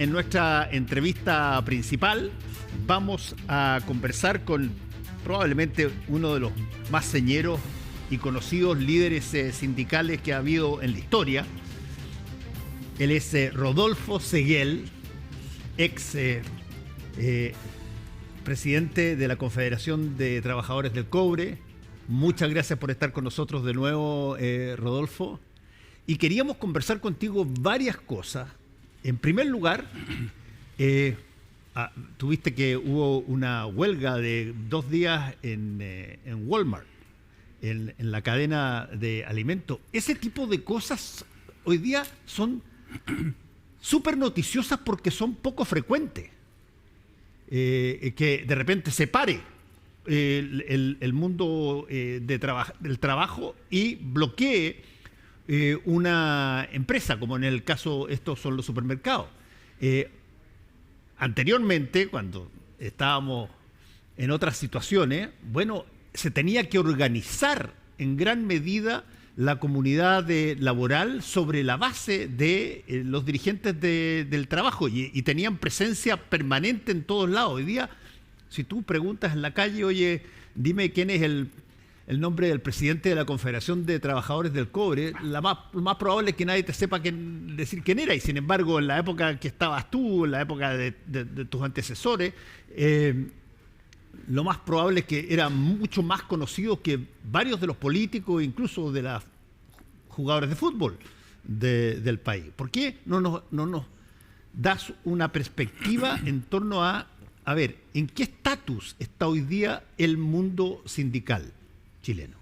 En nuestra entrevista principal vamos a conversar con probablemente uno de los más señeros y conocidos líderes sindicales que ha habido en la historia. Él es Rodolfo Seguel, ex presidente de la Confederación de Trabajadores del Cobre. Muchas gracias por estar con nosotros de nuevo, Rodolfo. Y queríamos conversar contigo varias cosas. En primer lugar, tuviste que hubo una huelga de 2 días en Walmart, en la cadena de alimentos. Ese tipo de cosas hoy día son súper noticiosas porque son poco frecuentes. Que de repente se pare el mundo del trabajo y bloquee una empresa, como en el caso, estos son los supermercados. Anteriormente, cuando estábamos en otras situaciones, bueno, se tenía que organizar en gran medida la comunidad laboral sobre la base de los dirigentes del trabajo y tenían presencia permanente en todos lados. Hoy día, si tú preguntas en la calle, oye, dime quién es el nombre del presidente de la Confederación de Trabajadores del Cobre, lo más probable es que nadie te sepa decir quién era. Y sin embargo, en la época que estabas tú, en la época de tus antecesores, lo más probable es que era mucho más conocido que varios de los políticos, incluso de los jugadores de fútbol del país. ¿Por qué no nos das una perspectiva en torno a ver, en qué estatus está hoy día el mundo sindical chileno?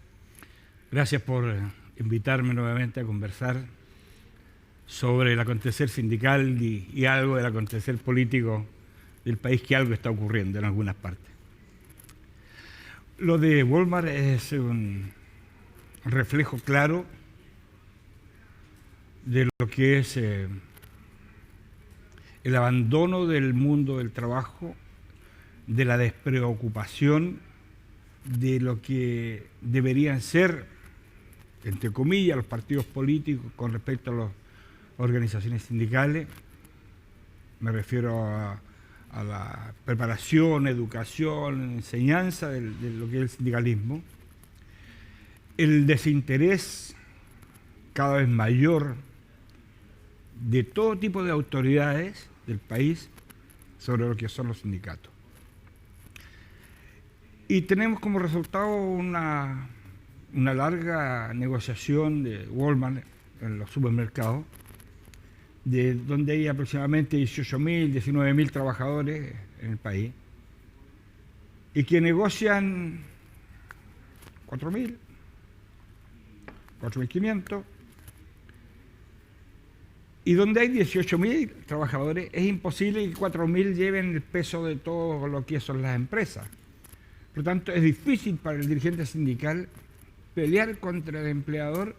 Gracias por invitarme nuevamente a conversar sobre el acontecer sindical y algo del acontecer político del país, que algo está ocurriendo en algunas partes. Lo de Walmart es un reflejo claro de lo que es el abandono del mundo del trabajo, de la despreocupación de lo que deberían ser, entre comillas, los partidos políticos con respecto a las organizaciones sindicales. Me refiero a la preparación, educación, enseñanza de lo que es el sindicalismo. El desinterés cada vez mayor de todo tipo de autoridades del país sobre lo que son los sindicatos. Y tenemos como resultado una larga negociación de Walmart en los supermercados, donde hay aproximadamente 18.000, 19.000 trabajadores en el país, y que negocian 4.000, 4.500, y donde hay 18.000 trabajadores, es imposible que 4.000 lleven el peso de todo lo que son las empresas. Por lo tanto, es difícil para el dirigente sindical pelear contra el empleador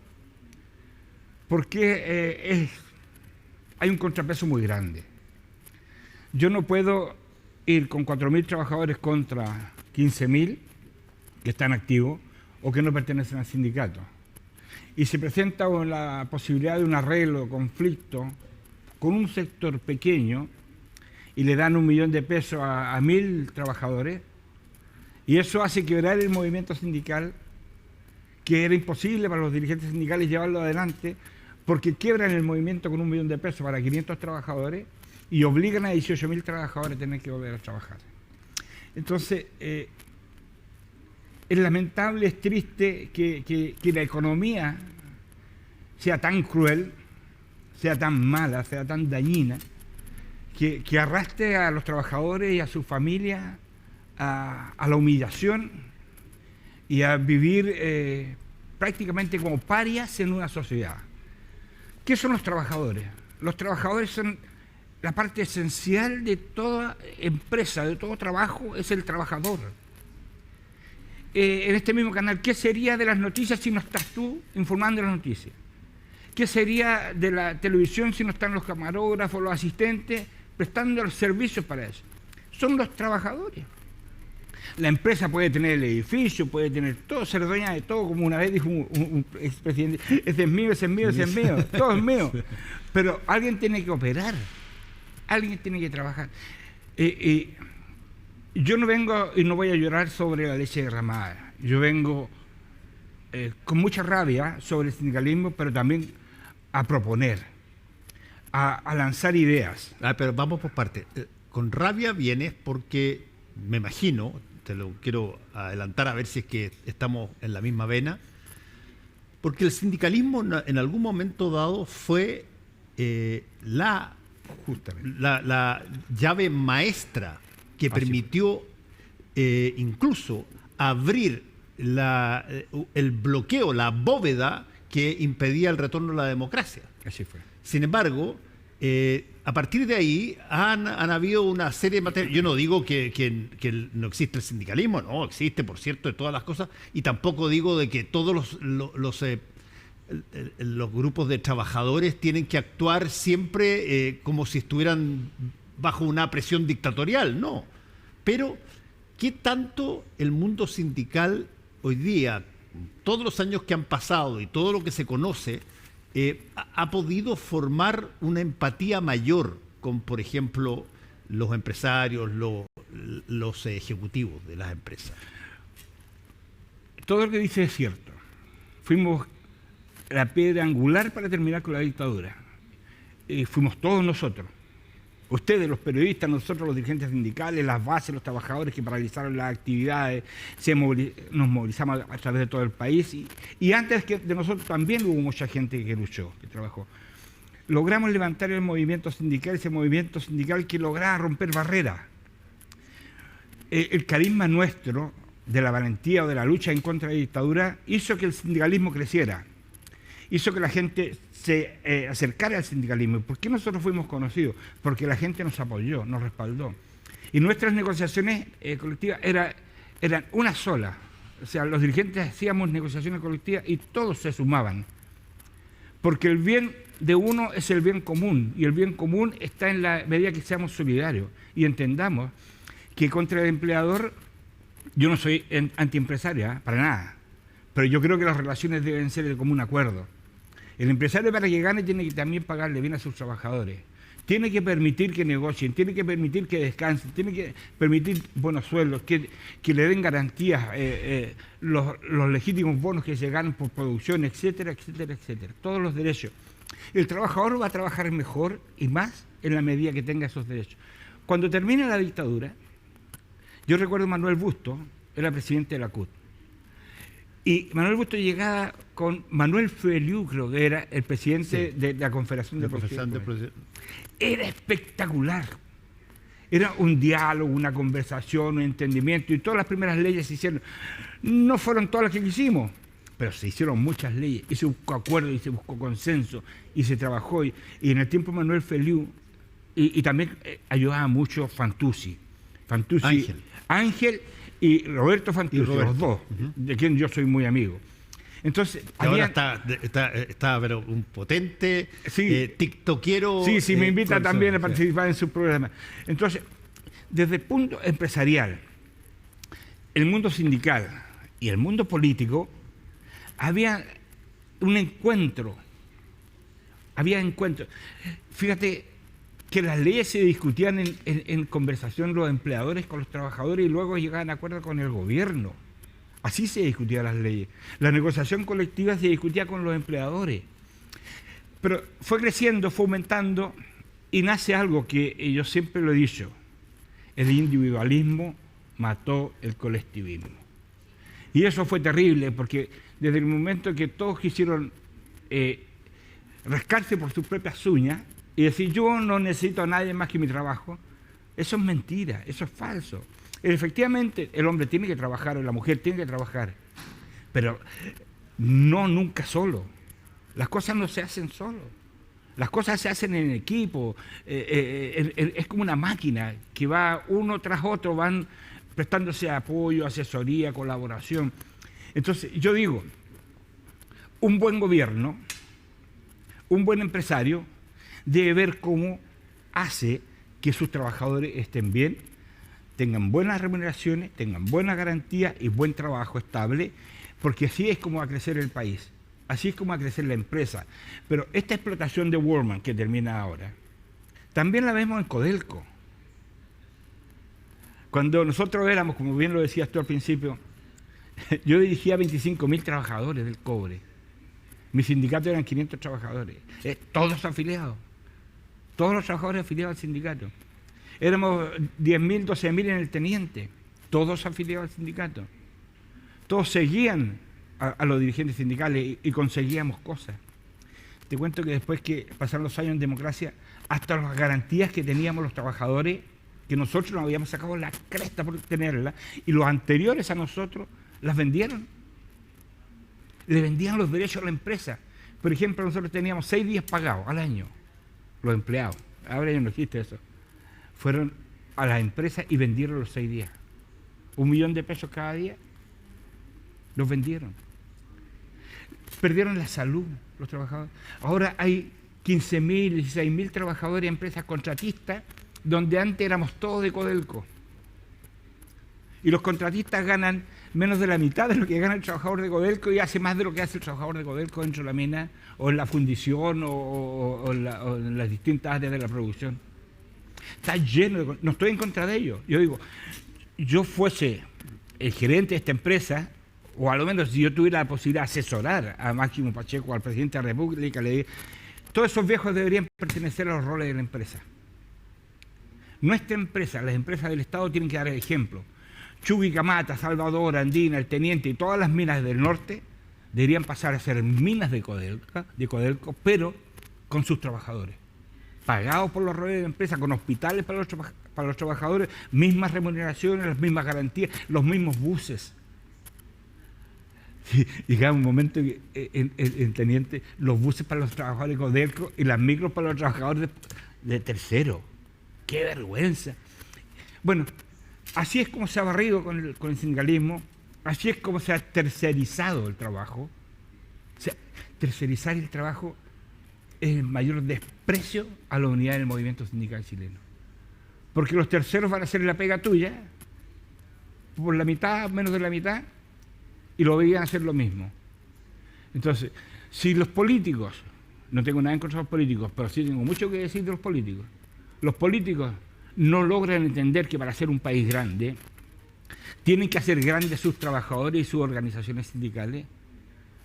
porque hay un contrapeso muy grande. Yo no puedo ir con 4.000 trabajadores contra 15.000 que están activos o que no pertenecen al sindicato. Y se presenta la posibilidad de un arreglo, conflicto, con un sector pequeño y le dan 1 millón de pesos a 1.000 trabajadores. Y eso hace quebrar el movimiento sindical, que era imposible para los dirigentes sindicales llevarlo adelante, porque quiebran el movimiento con 1 millón de pesos para 500 trabajadores y obligan a 18.000 trabajadores a tener que volver a trabajar. Entonces, es lamentable, es triste que la economía sea tan cruel, sea tan mala, sea tan dañina, que arrastre a los trabajadores y a sus familias a la humillación y a vivir prácticamente como parias en una sociedad. ¿Qué son los trabajadores? Los trabajadores son la parte esencial de toda empresa, de todo trabajo, es el trabajador. En este mismo canal, ¿qué sería de las noticias si no estás tú informando las noticias? ¿Qué sería de la televisión si no están los camarógrafos, los asistentes, prestando los servicios para eso? Son los trabajadores. La empresa puede tener el edificio, puede tener todo, ser dueña de todo, como una vez dijo un expresidente, ese es mío, ese es mío, ese es mío, todo es mío. Pero alguien tiene que operar. alguien tiene que trabajar. Yo no vengo y no voy a llorar sobre la leche derramada. Yo vengo con mucha rabia sobre el sindicalismo, pero también a proponer, a lanzar ideas. Pero vamos por partes. Con rabia vienes porque, me imagino, te lo quiero adelantar a ver si es que estamos en la misma vena, porque el sindicalismo en algún momento dado fue la llave maestra que permitió incluso abrir el bloqueo, la bóveda que impedía el retorno a la democracia. Así fue. Sin embargo, a partir de ahí han habido una serie de materias. Yo no digo que no existe el sindicalismo, no, existe, por cierto, de todas las cosas, y tampoco digo de que todos los grupos de trabajadores tienen que actuar siempre como si estuvieran bajo una presión dictatorial, no. Pero, ¿qué tanto el mundo sindical hoy día, todos los años que han pasado y todo lo que se conoce, ha podido formar una empatía mayor con, por ejemplo, los empresarios, los ejecutivos de las empresas? Todo lo que dice es cierto. Fuimos la piedra angular para terminar con la dictadura. Fuimos todos nosotros. Ustedes, los periodistas, nosotros, los dirigentes sindicales, las bases, los trabajadores que paralizaron las actividades, nos movilizamos a través de todo el país. Y antes de nosotros también hubo mucha gente que luchó, que trabajó. Logramos levantar el movimiento sindical, ese movimiento sindical que lograba romper barreras. El carisma nuestro, de la valentía o de la lucha en contra de la dictadura, hizo que el sindicalismo creciera. Hizo que la gente se acercara al sindicalismo. ¿Por qué nosotros fuimos conocidos? Porque la gente nos apoyó, nos respaldó. Y nuestras negociaciones colectivas eran una sola. O sea, los dirigentes hacíamos negociaciones colectivas y todos se sumaban. Porque el bien de uno es el bien común, y el bien común está en la medida que seamos solidarios y entendamos que contra el empleador, yo no soy antiempresaria, para nada, pero yo creo que las relaciones deben ser de común acuerdo. El empresario, para que gane, tiene que también pagarle bien a sus trabajadores. Tiene que permitir que negocien, tiene que permitir que descansen, tiene que permitir buenos sueldos, que le den garantías, los legítimos bonos que se ganan por producción, etcétera, etcétera, etcétera. Todos los derechos. El trabajador va a trabajar mejor y más en la medida que tenga esos derechos. Cuando termine la dictadura, yo recuerdo a Manuel Bustos, era presidente de la CUT. Y Manuel Bustos llegaba con Manuel Feliu, creo que era el presidente de la Confederación de Profesionales. Era espectacular. Era un diálogo, una conversación, un entendimiento, y todas las primeras leyes se hicieron. No fueron todas las que quisimos, pero se hicieron muchas leyes, y se buscó acuerdo, y se buscó consenso, y se trabajó. Y en el tiempo Manuel Feliu, y también ayudaba mucho Fantuzzi. Ángel y Roberto Fantuzzi, los dos, de quien yo soy muy amigo. Entonces, ahora está pero un potente tiktokero. Sí, me invita también a participar en su programa. Entonces, desde el punto empresarial, el mundo sindical y el mundo político, había un encuentro. Fíjate que las leyes se discutían en conversación los empleadores con los trabajadores y luego llegaban a acuerdo con el gobierno. Así se discutían las leyes. La negociación colectiva se discutía con los empleadores. Pero fue creciendo, fue aumentando, y nace algo que yo siempre lo he dicho: el individualismo mató el colectivismo. Y eso fue terrible, porque desde el momento que todos quisieron rascarse por sus propias uñas y decir, yo no necesito a nadie más que mi trabajo, eso es mentira, eso es falso. Efectivamente, el hombre tiene que trabajar, o la mujer tiene que trabajar, pero no nunca solo. Las cosas no se hacen solo. Las cosas se hacen en equipo. Es como una máquina que va uno tras otro, van prestándose apoyo, asesoría, colaboración. Entonces, yo digo, un buen gobierno, un buen empresario, debe ver cómo hace que sus trabajadores estén bien, tengan buenas remuneraciones, tengan buenas garantías y buen trabajo estable, porque así es como va a crecer el país, así es como va a crecer la empresa. Pero esta explotación de Walmart que termina ahora, También la vemos en Codelco. Cuando nosotros éramos, como bien lo decías tú al principio, yo dirigía 25.000 trabajadores del cobre. Mi sindicato eran 500 trabajadores, todos afiliados, todos los trabajadores afiliados al sindicato. Éramos 10.000, 12.000 en el teniente, todos afiliados al sindicato. Todos seguían a los dirigentes sindicales y conseguíamos cosas. Te cuento que después que pasaron los años en democracia, hasta las garantías que teníamos los trabajadores, que nosotros nos habíamos sacado la cresta por tenerlas, y los anteriores a nosotros las vendieron. Le vendían los derechos a la empresa. Por ejemplo, nosotros teníamos 6 días pagados al año, los empleados. Ahora ya no existe eso. Fueron a las empresas y vendieron los 6 días. 1 millón de pesos cada día, los vendieron. Perdieron la salud los trabajadores. Ahora hay 15.000, 16.000 trabajadores en empresas contratistas, donde antes éramos todos de Codelco. Y los contratistas ganan menos de la mitad de lo que gana el trabajador de Codelco y hace más de lo que hace el trabajador de Codelco dentro de la mina o en la fundición o en las distintas áreas de la producción. Está lleno de... No estoy en contra de ellos. Yo digo, yo fuese el gerente de esta empresa, o a lo menos si yo tuviera la posibilidad de asesorar a Máximo Pacheco, al presidente de la República, le diría, todos esos viejos deberían pertenecer a los roles de la empresa. Nuestra empresa, las empresas del Estado tienen que dar el ejemplo. Chuquicamata, Salvador, Andina, El Teniente y todas las minas del norte deberían pasar a ser minas de Codelco, pero con sus trabajadores. Pagados por los roles de la empresa, con hospitales para los trabajadores, mismas remuneraciones, las mismas garantías, los mismos buses. Y llegaba un momento que en Teniente, los buses para los trabajadores de Codelco y las micros para los trabajadores de tercero. ¡Qué vergüenza! Bueno, así es como se ha barrido con el sindicalismo, así es como se ha tercerizado el trabajo. O sea, tercerizar el trabajo es el mayor desprecio a la unidad del movimiento sindical chileno. Porque los terceros van a hacer la pega tuya, por la mitad, menos de la mitad, y lo veían hacer lo mismo. Entonces, si los políticos, no tengo nada en contra de los políticos, pero sí tengo mucho que decir de los políticos no logran entender que para ser un país grande tienen que hacer grandes sus trabajadores y sus organizaciones sindicales.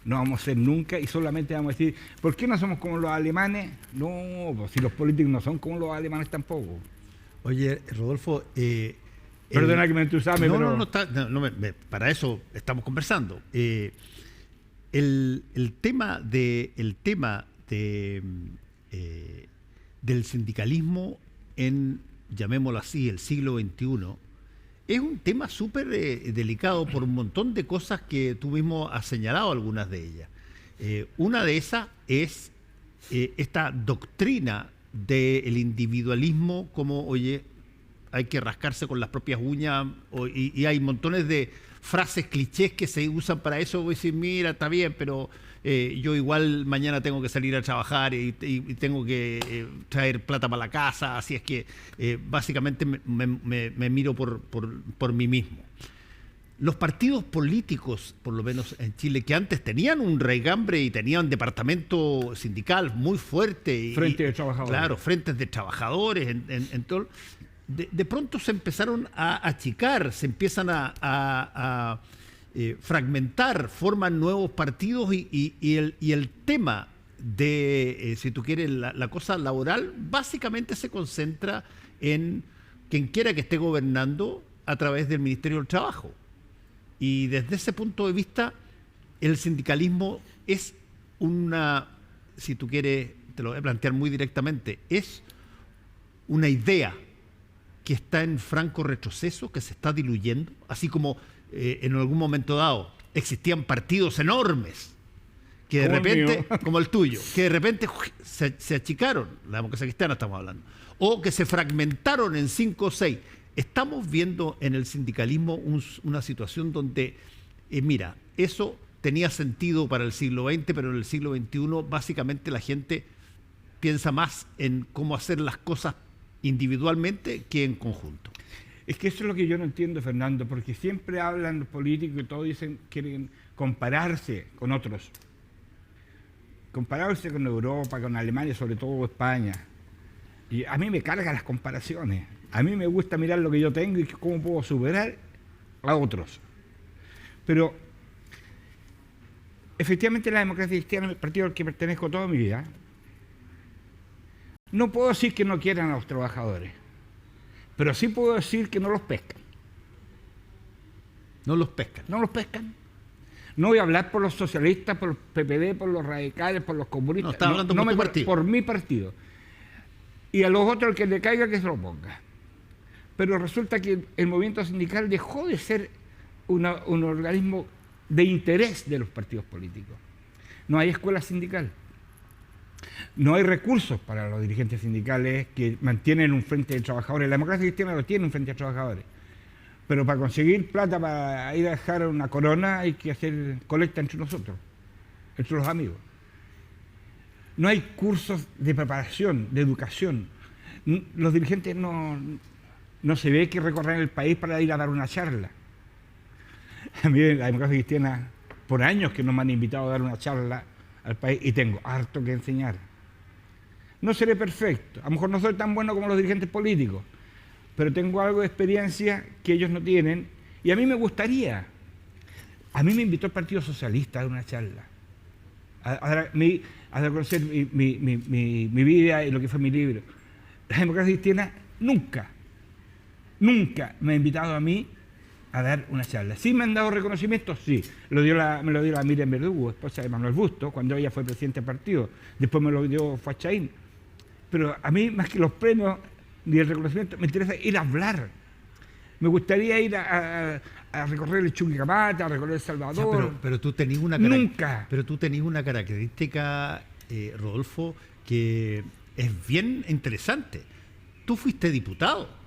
No vamos a ser nunca y solamente vamos a decir, ¿por qué no somos como los alemanes? No, pues si los políticos no son como los alemanes tampoco. Oye, Rodolfo... Perdona que me entusiasme, pero... Para eso estamos conversando. El tema del sindicalismo en, llamémoslo así, el siglo XXI, es un tema súper delicado por un montón de cosas que tú mismo has señalado, algunas de ellas. Una de esas es esta doctrina del individualismo como, oye, hay que rascarse con las propias uñas, y hay montones de frases clichés que se usan para eso. Voy a decir, mira, está bien, pero yo igual mañana tengo que salir a trabajar y tengo que traer plata para la casa, así es que básicamente me miro por mí mismo. Los partidos políticos, por lo menos en Chile, que antes tenían un raigambre y tenían departamento sindical muy fuerte. Frente de trabajadores. Claro, frentes de trabajadores, en todo... De pronto se empezaron a achicar, se empiezan a fragmentar, forman nuevos partidos y el tema de, si tú quieres, la cosa laboral, básicamente se concentra en quien quiera que esté gobernando a través del Ministerio del Trabajo. Y desde ese punto de vista, el sindicalismo es una, si tú quieres, te lo voy a plantear muy directamente, es una idea que está en franco retroceso, que se está diluyendo, así como en algún momento dado existían partidos enormes que de repente, como el tuyo, que de repente se achicaron, la democracia cristiana estamos hablando, o que se fragmentaron en 5 o 6. Estamos viendo en el sindicalismo una situación donde, mira, eso tenía sentido para el siglo XX, pero en el siglo XXI básicamente la gente piensa más en cómo hacer las cosas individualmente que en conjunto. Es que eso es lo que yo no entiendo, Fernando, porque siempre hablan los políticos y todos dicen quieren compararse con otros. Compararse con Europa, con Alemania, sobre todo España. Y a mí me cargan las comparaciones. A mí me gusta mirar lo que yo tengo y cómo puedo superar a otros. Pero efectivamente la Democracia Cristiana, el partido al que pertenezco toda mi vida, no puedo decir que no quieran a los trabajadores, pero sí puedo decir que no los pescan. No los pescan. No los pescan. No voy a hablar por los socialistas, por los PPD, por los radicales, por los comunistas. No, está hablando por tu partido. Por mi partido. Y a los otros, el que le caiga, que se lo ponga. Pero resulta que el movimiento sindical dejó de ser un organismo de interés de los partidos políticos. No hay escuela sindical. No hay recursos para los dirigentes sindicales que mantienen un frente de trabajadores. La Democracia Cristiana no tiene un frente de trabajadores. Pero para conseguir plata para ir a dejar una corona hay que hacer colecta entre nosotros, entre los amigos. No hay cursos de preparación, de educación. Los dirigentes no se ve que recorren el país para ir a dar una charla. A mí la Democracia Cristiana, por años que no me han invitado a dar una charla al país y tengo harto que enseñar. No seré perfecto, a lo mejor no soy tan bueno como los dirigentes políticos, pero tengo algo de experiencia que ellos no tienen y a mí me gustaría. A mí me invitó el Partido Socialista a dar una charla, a conocer mi vida y lo que fue mi libro. La Democracia Cristiana nunca me ha invitado a mí a dar una charla. ¿Sí me han dado reconocimientos? Sí. Me lo dio la Miriam Verdugo, esposa de Manuel Bustos, cuando ella fue presidente del partido. Después me lo dio Fachaín. Pero a mí, más que los premios ni el reconocimiento, me interesa ir a hablar. Me gustaría ir a recorrer el Chuquicamata, a recorrer El Salvador. O sea, pero tú tenías una Nunca. Pero tú tenías una característica, Rodolfo, que es bien interesante. Tú fuiste diputado.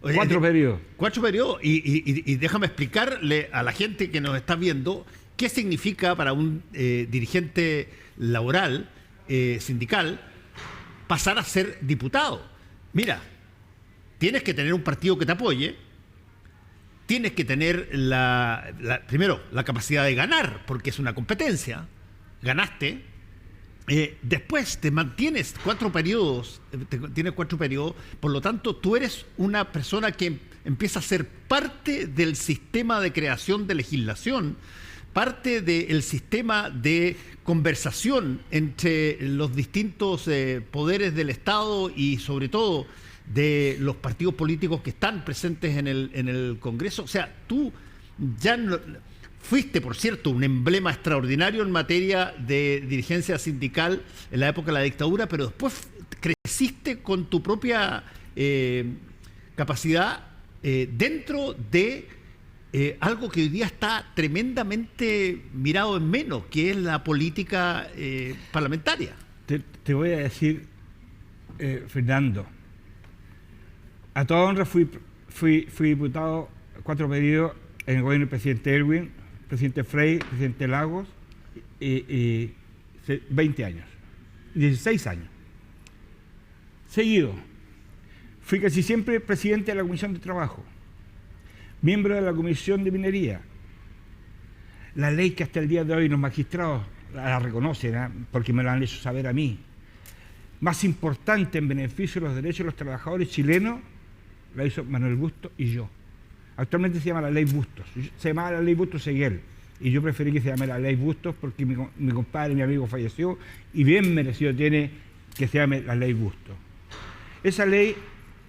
4 periodos. 4 periodos. Y déjame explicarle a la gente que nos está viendo qué significa para un dirigente laboral, sindical, pasar a ser diputado. Mira, tienes que tener un partido que te apoye, tienes que tener primero la capacidad de ganar, porque es una competencia, ganaste. Después te mantienes 4 periodos, tienes 4 periodos, por lo tanto tú eres una persona que empieza a ser parte del sistema de creación de legislación, parte del sistema de conversación entre los distintos poderes del Estado y sobre todo de los partidos políticos que están presentes en el Congreso. O sea, tú ya no... Fuiste, por cierto, un emblema extraordinario en materia de dirigencia sindical en la época de la dictadura, pero después creciste con tu propia capacidad dentro de algo que hoy día está tremendamente mirado en menos, que es la política parlamentaria. Te voy a decir, Fernando, a toda honra fui diputado 4 periodos en el gobierno del presidente Elwin, presidente Frey, presidente Lagos, y 20 años, 16 años. Seguido, fui casi siempre presidente de la Comisión de Trabajo, miembro de la Comisión de Minería. La ley que hasta el día de hoy los magistrados la reconocen, porque me lo han hecho saber a mí, más importante en beneficio de los derechos de los trabajadores chilenos, la hizo Manuel Bustos y yo. Actualmente se llama la Ley Bustos. Se llamaba la Ley Bustos Seguel. Y yo preferí que se llame la Ley Bustos porque mi compadre, mi amigo falleció y bien merecido tiene que se llame la Ley Bustos. Esa ley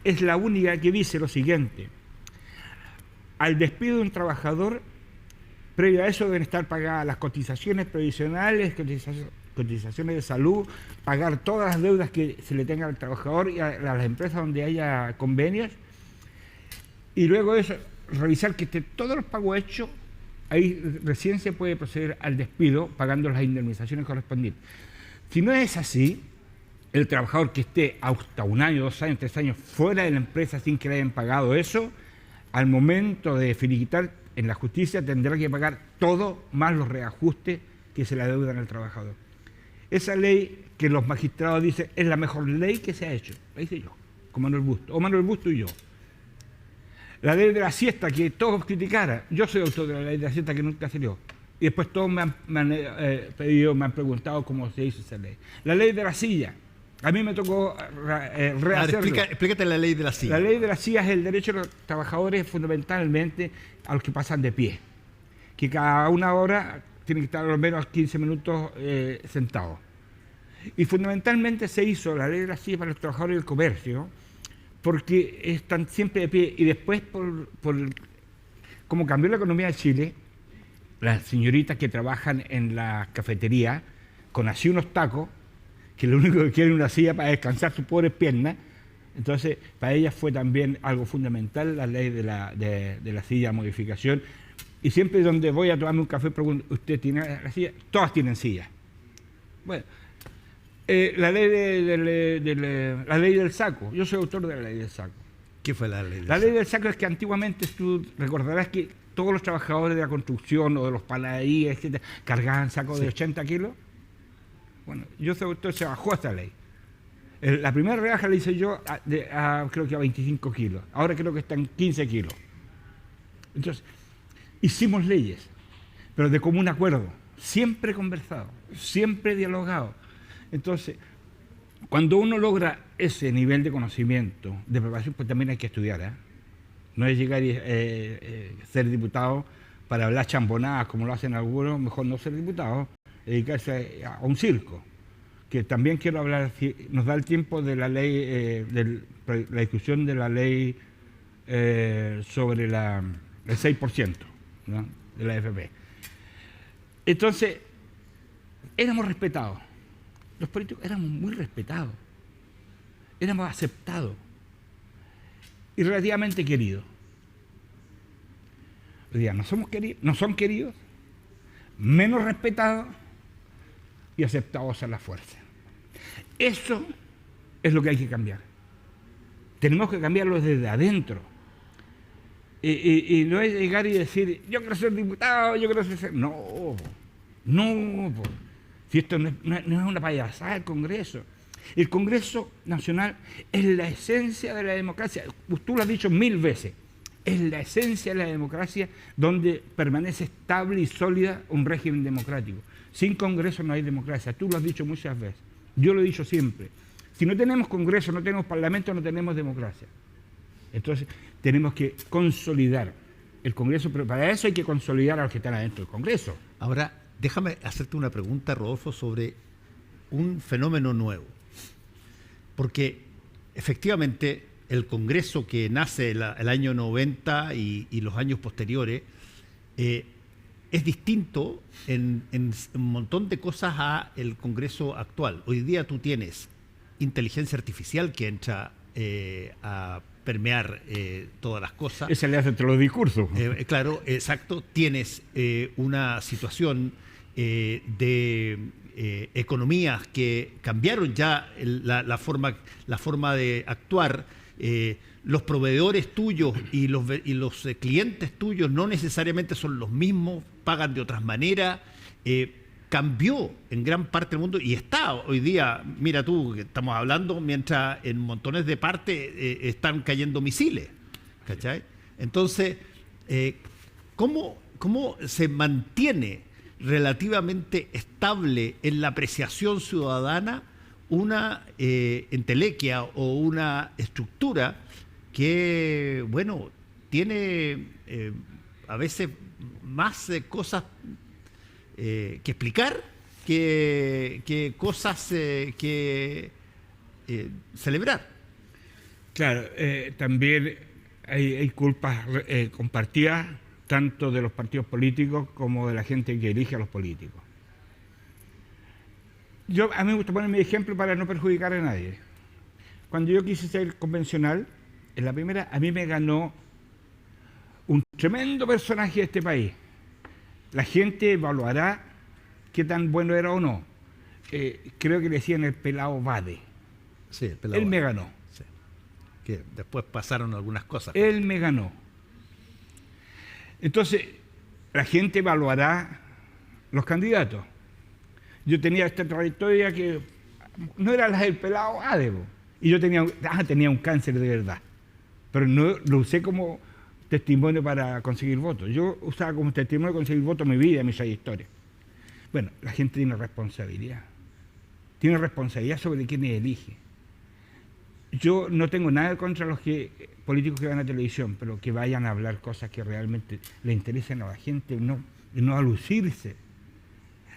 es la única que dice lo siguiente. Al despido de un trabajador, previo a eso deben estar pagadas las cotizaciones previsionales, cotizaciones de salud, pagar todas las deudas que se le tengan al trabajador y a las empresas donde haya convenios. Y luego de eso, revisar que esté todos los pagos hechos, ahí recién se puede proceder al despido pagando las indemnizaciones correspondientes. Si no es así, el trabajador que esté hasta 1 año, 2 años, 3 años fuera de la empresa sin que le hayan pagado eso, al momento de finiquitar en la justicia tendrá que pagar todo más los reajustes que se le adeudan al trabajador. Esa ley que los magistrados dicen es la mejor ley que se ha hecho, la hice yo, con Manuel Bustos, o Manuel Bustos y yo. La ley de la siesta, que todos criticaran. Yo soy autor de la ley de la siesta que nunca salió. Y después todos me han preguntado cómo se hizo esa ley. La ley de la silla, A mí me tocó rehacerlo. Explícate la ley de la silla. La ley de la silla es el derecho de los trabajadores fundamentalmente a los que pasan de pie, que cada una hora tienen que estar al menos 15 minutos sentados. Y fundamentalmente se hizo la ley de la silla para los trabajadores del comercio, porque están siempre de pie. Y después, como cambió la economía de Chile, las señoritas que trabajan en la cafetería, con así unos tacos, que lo único que quieren es una silla para descansar sus pobres piernas, entonces para ellas fue también algo fundamental la ley de la silla de modificación. Y siempre donde voy a tomarme un café pregunto, ¿usted tiene la silla? Todas tienen silla. Bueno, la ley del saco. Yo soy autor de la ley del saco. ¿Qué fue la ley del saco? La ley del saco es que antiguamente tú recordarás que todos los trabajadores de la construcción o de los panaderías, etcétera, cargaban sacos de 80 kilos. Bueno, yo soy autor, se bajó esta ley. La primera rebaja la hice yo creo que a 25 kilos. Ahora creo que está en 15 kilos. Entonces, hicimos leyes, pero de común acuerdo, siempre conversado, siempre dialogado. Entonces, cuando uno logra ese nivel de conocimiento, de preparación, pues también hay que estudiar, ¿eh? No es llegar y ser diputado para hablar chambonadas como lo hacen algunos, mejor no ser diputado, dedicarse a un circo. Que también quiero hablar, si nos da el tiempo de la ley, la discusión de la ley sobre el 6%, ¿no?, de la AFP. Entonces, éramos respetados. Los políticos éramos muy respetados. Éramos aceptados. Y relativamente queridos. Hoy día no somos queridos, no son queridos, menos respetados y aceptados a la fuerza. Eso es lo que hay que cambiar. Tenemos que cambiarlo desde adentro. Y no es llegar y decir, yo quiero ser diputado, yo quiero ser... No, no. Si esto no es una payasada del Congreso. El Congreso Nacional es la esencia de la democracia. Tú lo has dicho 1000 veces. Es la esencia de la democracia donde permanece estable y sólida un régimen democrático. Sin Congreso no hay democracia. Tú lo has dicho muchas veces. Yo lo he dicho siempre. Si no tenemos Congreso, no tenemos Parlamento, no tenemos democracia. Entonces, tenemos que consolidar el Congreso, pero para eso hay que consolidar a los que están adentro del Congreso. Ahora, déjame hacerte una pregunta, Rodolfo, sobre un fenómeno nuevo. Porque, efectivamente, el Congreso que nace el año 90 y los años posteriores es distinto en un montón de cosas al Congreso actual. Hoy día tú tienes inteligencia artificial que entra a permear todas las cosas. Ese le hace entre los discursos. Claro, exacto. Tienes una situación de economías que cambiaron ya la forma de actuar. Los proveedores tuyos y los clientes tuyos no necesariamente son los mismos, pagan de otras maneras. Cambió en gran parte del mundo y está hoy día, mira tú, que estamos hablando mientras en montones de partes están cayendo misiles, ¿cachai? Entonces, ¿cómo se mantiene relativamente estable en la apreciación ciudadana una entelequia o una estructura que, bueno, tiene a veces más cosas que explicar que cosas que celebrar? Claro, también hay culpas compartidas tanto de los partidos políticos como de la gente que elige a los políticos. A mí me gusta poner mi ejemplo para no perjudicar a nadie. Cuando yo quise ser convencional, en la primera, a mí me ganó un tremendo personaje de este país. La gente evaluará qué tan bueno era o no. Creo que le decían el pelado Bade. Sí, el pelado Él me Bade. ganó. Sí. Que después pasaron algunas cosas. Él me ganó. Entonces, la gente evaluará los candidatos. Yo tenía esta trayectoria que no era la del pelado Bade, y yo tenía un cáncer de verdad, pero no lo usé como testimonio para conseguir votos. Yo usaba como testimonio de conseguir votos mi vida, mi trayectoria. Bueno, la gente tiene responsabilidad. tiene responsabilidad sobre quienes elige. Yo no tengo nada contra los políticos que van a televisión, pero que vayan a hablar cosas que realmente le interesen a la gente y no a lucirse.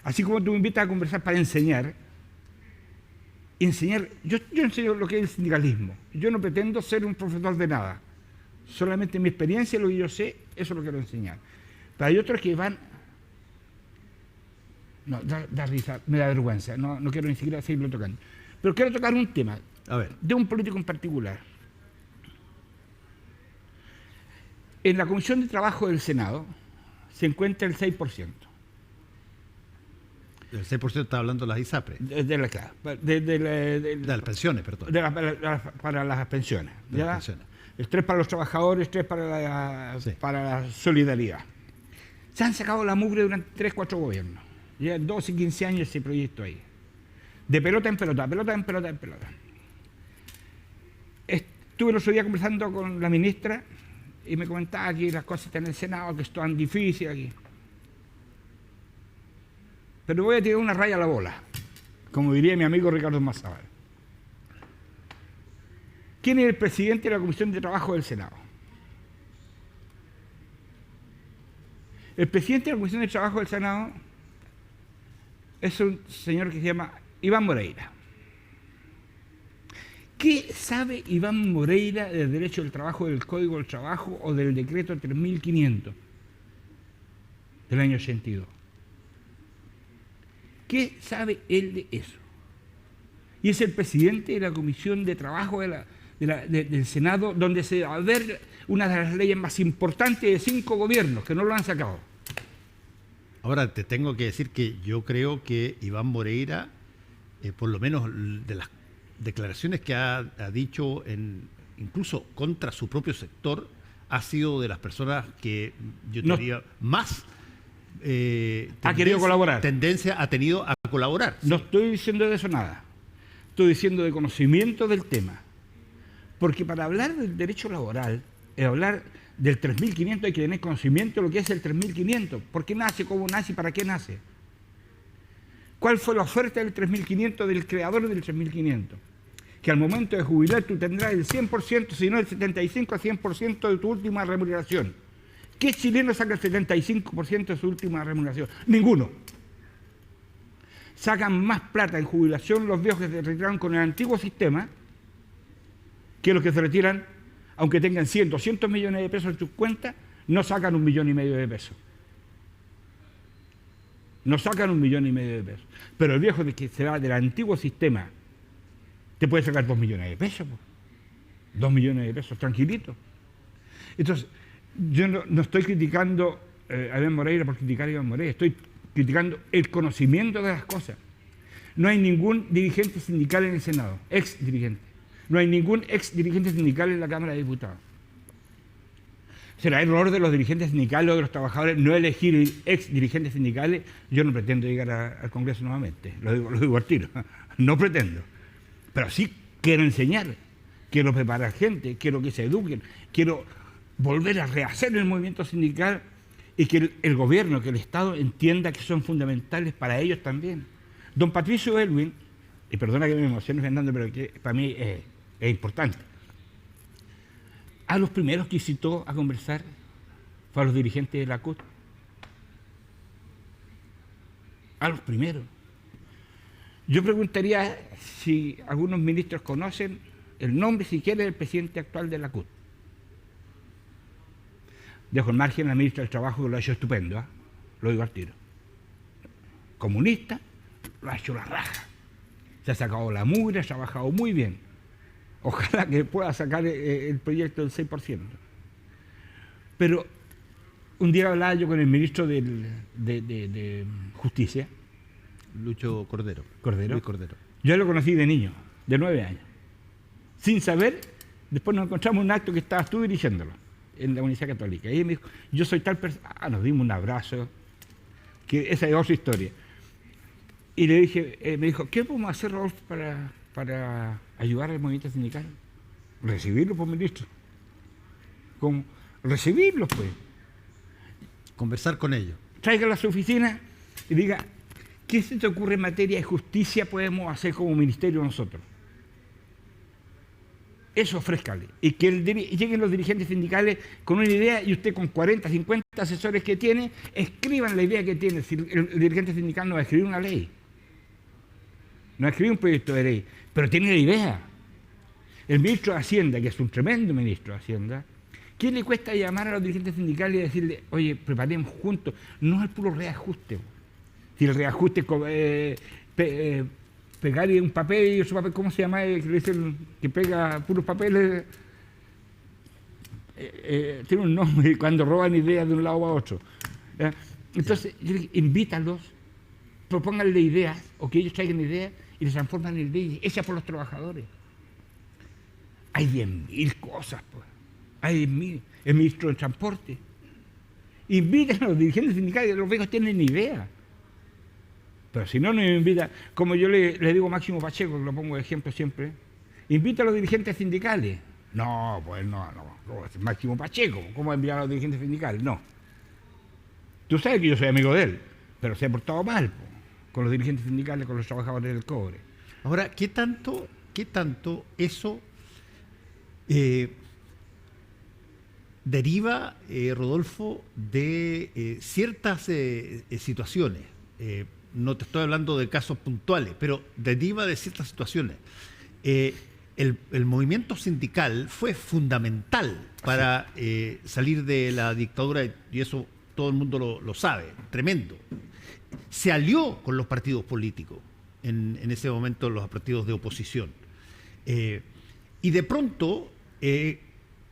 Así como tú me invitas a conversar para enseñar, yo enseño lo que es el sindicalismo. Yo no pretendo ser un profesor de nada. Solamente mi experiencia, lo que yo sé, eso lo quiero enseñar. Pero hay otros que van... No, da risa, me da vergüenza, no quiero ni siquiera seguirlo tocando. Pero quiero tocar un tema, A ver. de un político en particular. En la Comisión de Trabajo del Senado se encuentra el 6%. El 6% está hablando de las ISAPRE. De las pensiones, perdón. Para las pensiones. De las pensiones. El 3 para los trabajadores, 3 para la solidaridad. Se han sacado la mugre durante 3, 4 gobiernos. Llevan 12 y 15 años ese proyecto ahí. De pelota en pelota, pelota en pelota en pelota. Estuve el otro día conversando con la ministra y me comentaba que las cosas están en el Senado, que esto es tan difícil aquí. Pero voy a tirar una raya a la bola, como diría mi amigo Ricardo Mazzábal. ¿Quién es el presidente de la Comisión de Trabajo del Senado? El presidente de la Comisión de Trabajo del Senado es un señor que se llama Iván Moreira. ¿Qué sabe Iván Moreira del derecho del trabajo, del Código del Trabajo o del decreto 3500 del año 82? ¿Qué sabe él de eso? Y es el presidente de la Comisión de Trabajo del Senado, donde se va a ver una de las leyes más importantes de 5 gobiernos que no lo han sacado. Ahora, te tengo que decir que yo creo que Iván Moreira, por lo menos de las declaraciones que ha dicho, incluso contra su propio sector, ha sido de las personas que yo diría más ha querido colaborar. Tendencia ha tenido a colaborar. No estoy diciendo de eso nada. Estoy diciendo de conocimiento del tema. Porque para hablar del derecho laboral, hablar del 3500 hay que tener conocimiento de lo que es el 3500. ¿Por qué nace? ¿Cómo nace? ¿Y para qué nace? ¿Cuál fue la oferta del 3500 del creador del 3500? Que al momento de jubilar tú tendrás el 100%, si no el 75 a 100% de tu última remuneración. ¿Qué chileno saca el 75% de su última remuneración? Ninguno. Sacan más plata en jubilación los viejos que se retiraron con el antiguo sistema que los que se retiran, aunque tengan 100, 200 millones de pesos en sus cuentas, no sacan 1,5 millones de pesos. No sacan 1,5 millones de pesos. Pero el viejo que se va del antiguo sistema te puede sacar 2 millones de pesos. 2 millones de pesos, tranquilito. Entonces, yo no estoy criticando a Iván Moreira por criticar a Iván Moreira, estoy criticando el conocimiento de las cosas. No hay ningún dirigente sindical en el Senado, ex dirigente. No hay ningún ex dirigente sindical en la Cámara de Diputados. ¿Será error de los dirigentes sindicales o de los trabajadores no elegir ex dirigentes sindicales? Yo no pretendo llegar al Congreso nuevamente, lo digo al tiro, no pretendo. Pero sí quiero enseñar, quiero preparar gente, quiero que se eduquen, quiero volver a rehacer el movimiento sindical y que el gobierno, que el Estado entienda que son fundamentales para ellos también. Don Patricio Elwin, y perdona que me emocione, Fernando, pero que para mí es importante, a los primeros que citó a conversar fue a los dirigentes de la CUT. A los primeros. Yo preguntaría si algunos ministros conocen el nombre siquiera del presidente actual de la CUT. Dejo al margen a la ministra del Trabajo, que lo ha hecho estupendo, lo digo al tiro. Comunista, lo ha hecho la raja. Se ha sacado la mugre, ha trabajado muy bien. Ojalá que pueda sacar el proyecto del 6%. Pero un día hablaba yo con el ministro de Justicia, Lucho Cordero. Luis Cordero. Yo lo conocí de niño, de 9 años. Sin saber, después nos encontramos en un acto que estabas tú dirigiéndolo en la Universidad Católica. Y él me dijo, yo soy tal persona. Nos dimos un abrazo, que esa es otra historia. Y le dije, me dijo, ¿qué podemos hacer, Rolf, para ayudar al movimiento sindical? Recibirlo, pues, ministro. ¿Cómo? Recibirlos, pues. Conversar con ellos. Tráigalo a su oficina y diga, ¿qué se te ocurre en materia de justicia podemos hacer como ministerio nosotros? Eso ofrézcale. Y que lleguen los dirigentes sindicales con una idea y usted con 40, 50 asesores que tiene, escriban la idea que tiene. Si el dirigente sindical no va a escribir una ley, no va a escribir un proyecto de ley, pero tiene la idea. El ministro de Hacienda, que es un tremendo ministro de Hacienda, ¿qué le cuesta llamar a los dirigentes sindicales y decirle, oye, preparemos juntos? No el puro reajuste. Si el reajuste pegar un papel y otro papel, ¿cómo se llama? Que pega puros papeles. Tiene un nombre cuando roban ideas de un lado a otro. Entonces, invítalos, propónganle ideas, o que ellos traigan ideas y les transforman en ideas hechas por los trabajadores. Hay 10.000 cosas, pues. Hay 10.000. El ministro de Transporte. Inviten a los dirigentes sindicales, los viejos tienen idea. Pero si no nos invita, como yo le digo a Máximo Pacheco, que lo pongo de ejemplo siempre, invita a los dirigentes sindicales. No, pues no, Máximo Pacheco, ¿cómo enviar a los dirigentes sindicales? No. Tú sabes que yo soy amigo de él, pero se ha portado mal con los dirigentes sindicales, con los trabajadores del cobre. Ahora, ¿qué tanto eso deriva, Rodolfo, de ciertas situaciones? No te estoy hablando de casos puntuales, pero deriva de ciertas situaciones. El movimiento sindical fue fundamental para salir de la dictadura, y eso todo el mundo lo sabe, tremendo. Se alió con los partidos políticos, en ese momento los partidos de oposición. Y de pronto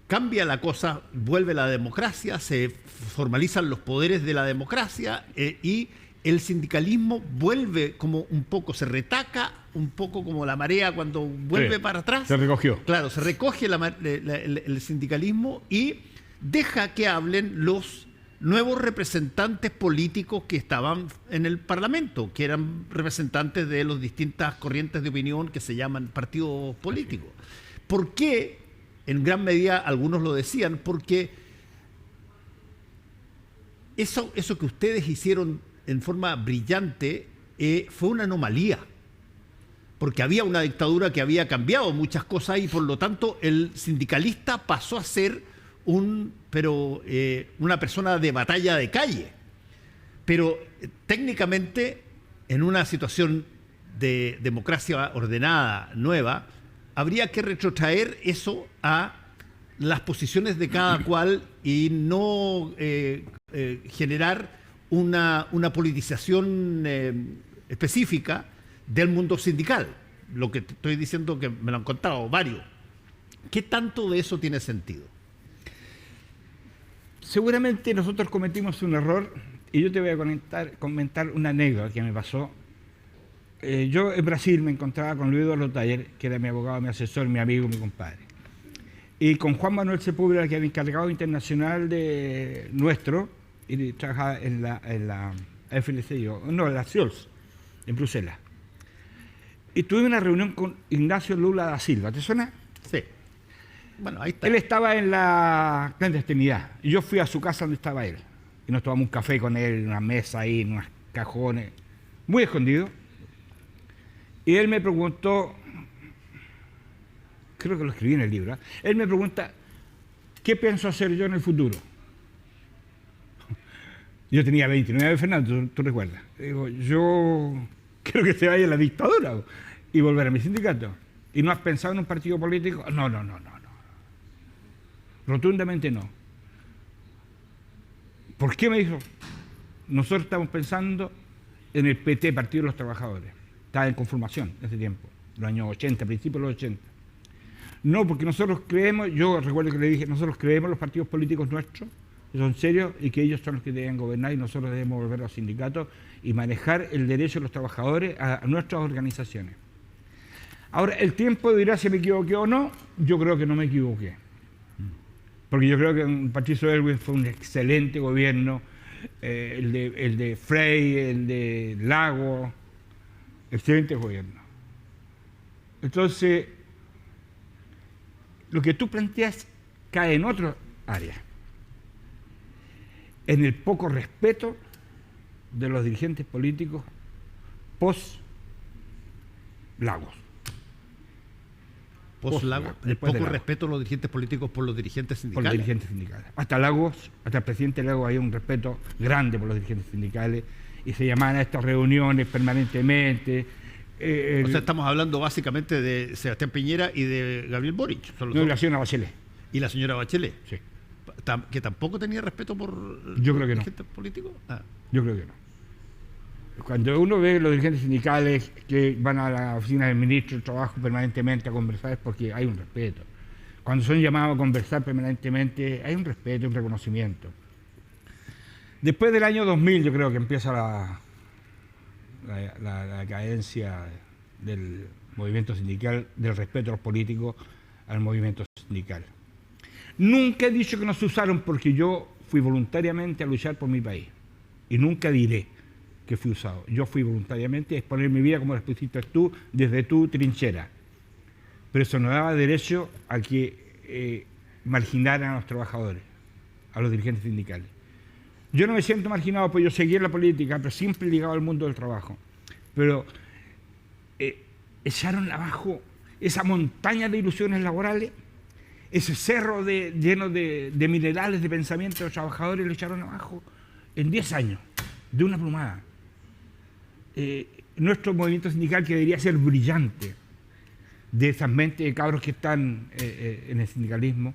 cambia la cosa, vuelve la democracia, se formalizan los poderes de la democracia y el sindicalismo vuelve como un poco, se retaca un poco como la marea cuando vuelve para atrás. Se recogió. Claro, se recoge el sindicalismo y deja que hablen los nuevos representantes políticos que estaban en el Parlamento, que eran representantes de las distintas corrientes de opinión que se llaman partidos políticos. ¿Por qué? En gran medida, algunos lo decían, porque eso que ustedes hicieron en forma brillante fue una anomalía, porque había una dictadura que había cambiado muchas cosas y por lo tanto el sindicalista pasó a ser una persona de batalla de calle. Pero técnicamente, en una situación de democracia ordenada, nueva, habría que retrotraer eso a las posiciones de cada cual y no generar una politización específica del mundo sindical. Lo que te estoy diciendo, que me lo han contado varios. ¿Qué tanto de eso tiene sentido? Seguramente nosotros cometimos un error, y yo te voy a comentar una anécdota que me pasó. Yo en Brasil me encontraba con Luis Eduardo Taller, que era mi abogado, mi asesor, mi amigo, mi compadre. Y con Juan Manuel Sepúlveda, que era el encargado internacional de nuestro, y trabajaba en la FLC, en la CIOLS, en Bruselas. Y tuve una reunión con Ignacio Lula da Silva, ¿te suena? Sí. Bueno, ahí está. Él estaba en la clandestinidad, y yo fui a su casa donde estaba él. Y nos tomamos un café con él, en una mesa ahí, en unos cajones, muy escondido. Y él me preguntó, creo que lo escribí en el libro, él me pregunta, ¿qué pienso hacer yo en el futuro? Yo tenía 29, Fernando, tú recuerdas. Digo, yo creo que se vaya la dictadura y volver a mi sindicato. ¿Y no has pensado en un partido político? No. Rotundamente no. ¿Por qué? Me dijo, nosotros estamos pensando en el PT, Partido de los Trabajadores. Estaba en conformación en ese tiempo, los años 80, principios de los 80. No, porque nosotros creemos, yo recuerdo que le dije, nosotros creemos los partidos políticos nuestros, que son serios y que ellos son los que deben gobernar y nosotros debemos volver a los sindicatos y manejar el derecho de los trabajadores a nuestras organizaciones. Ahora, el tiempo dirá si me equivoqué o no. Yo creo que no me equivoqué. Porque yo creo que en Patricio Aylwin fue un excelente gobierno, el de Frey, el de Lago, excelente gobierno. Entonces, lo que tú planteas cae en otra área, en el poco respeto de los dirigentes políticos post-Lagos. Post-Lagos, el después de poco Lagos. respeto de los dirigentes políticos por los dirigentes Por sindicales. los dirigentes sindicales. Hasta Lagos, hasta el presidente Lagos, hay un respeto grande por los dirigentes sindicales y se llamaban a estas reuniones permanentemente. O sea, estamos hablando básicamente de Sebastián Piñera y de Gabriel Boric. Son los no, dos. la señora Bachelet. Y la señora Bachelet, Sí, que tampoco tenía respeto por Yo los creo que no. dirigentes políticos. Ah. yo creo que no. Cuando uno ve los dirigentes sindicales que van a la oficina del ministro de Trabajo permanentemente a conversar es porque hay un respeto. Cuando son llamados a conversar permanentemente hay un respeto, un reconocimiento. Después del año 2000 yo creo que empieza la cadencia del movimiento sindical, del respeto a los políticos al movimiento sindical. Nunca he dicho que no se usaron porque yo fui voluntariamente a luchar por mi país y nunca diré que fui usado. Yo fui voluntariamente a exponer mi vida como lo expusiste tú desde tu trinchera. Pero eso no daba derecho a que marginaran a los trabajadores, a los dirigentes sindicales. Yo no me siento marginado porque yo seguí en la política, pero siempre ligado al mundo del trabajo. Pero echaron abajo esa montaña de ilusiones laborales, ese cerro lleno de minerales de pensamiento de los trabajadores, lo echaron abajo en 10 años, de una plumada. Nuestro movimiento sindical, que debería ser brillante, de esas mentes de cabros que están en el sindicalismo,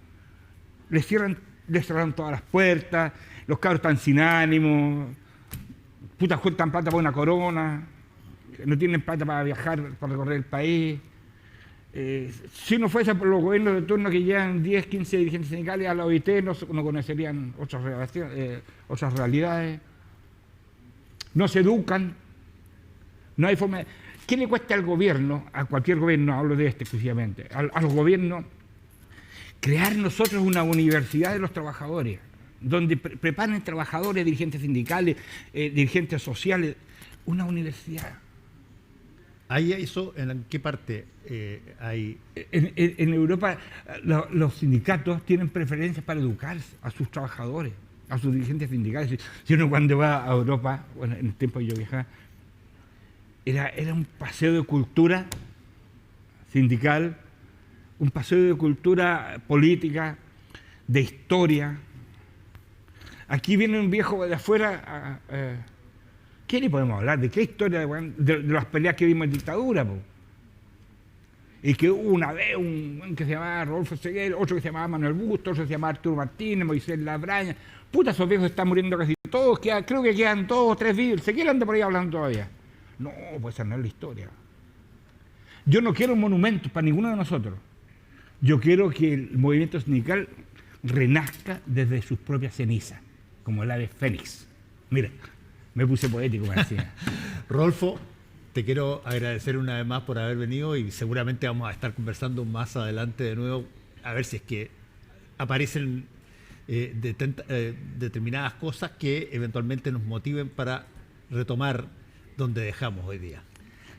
les cerraron todas las puertas, los cabros están sin ánimo, putas juntan plata para una corona, no tienen plata para viajar, para recorrer el país. Si no fuese por los gobiernos de turno que llevan 10, 15 dirigentes sindicales a la OIT, no conocerían otras realidades, no se educan, no hay forma. ¿Qué le cuesta al gobierno, a cualquier gobierno, hablo de este exclusivamente, a los gobiernos, crear nosotros una universidad de los trabajadores, donde preparen trabajadores, dirigentes sindicales, dirigentes sociales, una universidad? ¿Hay eso? ¿En qué parte hay? En Europa los sindicatos tienen preferencias para educar a sus trabajadores, a sus dirigentes sindicales. Si uno cuando va a Europa, bueno, en el tiempo que yo viajaba, era un paseo de cultura sindical, un paseo de cultura política, de historia. Aquí viene un viejo de afuera, ¿qué le podemos hablar? ¿De qué historia? De las peleas que vimos en dictadura, po. Y que hubo una vez un que se llamaba Rodolfo Seguel, otro que se llamaba Manuel Busto, otro que se llamaba Arturo Martínez, Moisés Labraña. Puta, esos viejos están muriendo casi todos, creo que quedan 2 o 3 vivos. Seguel anda por ahí hablando todavía. No, pues esa no es la historia. Yo no quiero monumentos para ninguno de nosotros. Yo quiero que el movimiento sindical renazca desde sus propias cenizas, como el ave fénix. Mira, me puse poético, me decía. Rodolfo, te quiero agradecer una vez más por haber venido y seguramente vamos a estar conversando más adelante de nuevo, a ver si es que aparecen determinadas cosas que eventualmente nos motiven para retomar donde dejamos hoy día.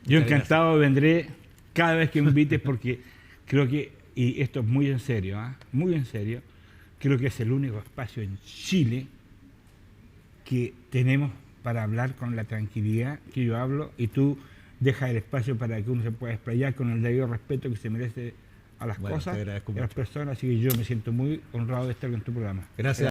Yo Muchas encantado vendré cada vez que me invites porque creo que, y esto es muy en serio, muy en serio, creo que es el único espacio en Chile que tenemos para hablar con la tranquilidad que yo hablo y tú dejas el espacio para que uno se pueda explayar con el debido respeto que se merece a las cosas y a las personas, así que yo me siento muy honrado de estar en tu programa. Gracias.